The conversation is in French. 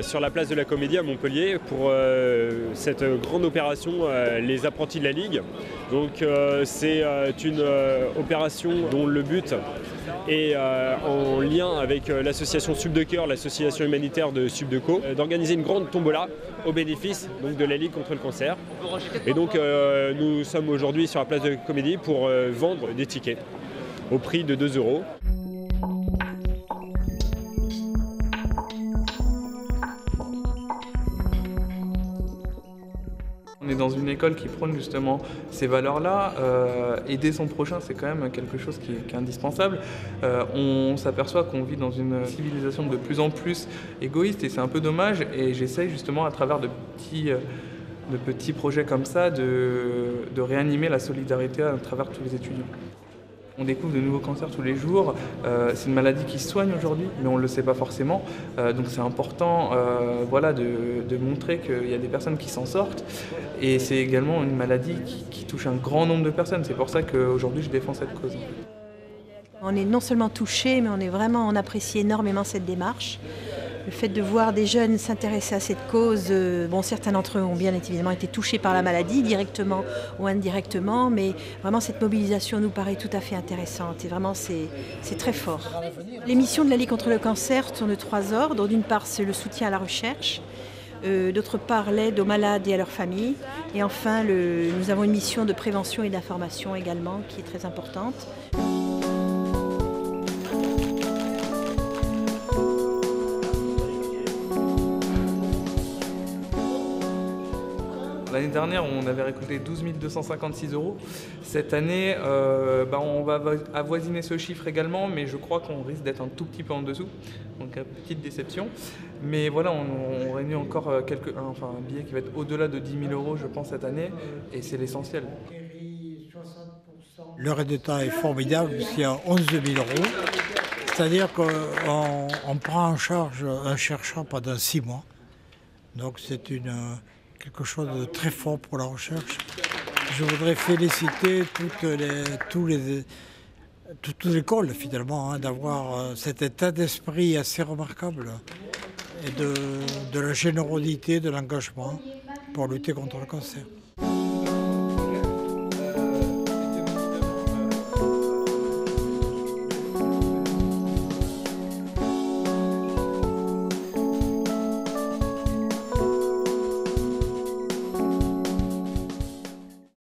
sur la place de la Comédie à Montpellier pour cette grande opération Les Apprentis de la Ligue. Donc c'est une opération dont le but est en lien avec l'association Sub de Cœur, l'association humanitaire de Subdeco, d'organiser une grande tombola au bénéfice donc, de la Ligue contre le cancer. Et donc nous sommes aujourd'hui sur la place de la Comédie pour vendre des tickets au prix de 2 €. On est dans une école qui prône justement ces valeurs-là. Aider son prochain, c'est quand même quelque chose qui est indispensable. On s'aperçoit qu'on vit dans une civilisation de plus en plus égoïste et c'est un peu dommage. Et j'essaye justement à travers de petits projets comme ça de réanimer la solidarité à travers tous les étudiants. On découvre de nouveaux cancers tous les jours. C'est une maladie qui se soigne aujourd'hui, mais on ne le sait pas forcément. Donc c'est important de montrer qu'il y a des personnes qui s'en sortent. Et c'est également une maladie qui touche un grand nombre de personnes. C'est pour ça qu'aujourd'hui je défends cette cause. On est non seulement touchés, mais on apprécie énormément cette démarche. Le fait de voir des jeunes s'intéresser à cette cause, certains d'entre eux ont bien évidemment été touchés par la maladie, directement ou indirectement, mais vraiment cette mobilisation nous paraît tout à fait intéressante et vraiment c'est très fort. Les missions de la Ligue contre le cancer sont de 3 ordres. D'une part, c'est le soutien à la recherche, d'autre part, l'aide aux malades et à leurs familles, et enfin, nous avons une mission de prévention et d'information également qui est très importante. L'année dernière, on avait récolté 12 256 €. Cette année, on va avoisiner ce chiffre également, mais je crois qu'on risque d'être un tout petit peu en dessous. Donc, petite déception. Mais voilà, on réunit encore un billet qui va être au-delà de 10 000 €, je pense, cette année, et c'est l'essentiel. Le résultat est formidable, puisqu'il y a 11 000 €. C'est-à-dire qu'on prend en charge un chercheur pendant 6 mois. Donc, c'est quelque chose de très fort pour la recherche. Je voudrais féliciter toute l'école finalement d'avoir cet état d'esprit assez remarquable et de la générosité, de l'engagement pour lutter contre le cancer.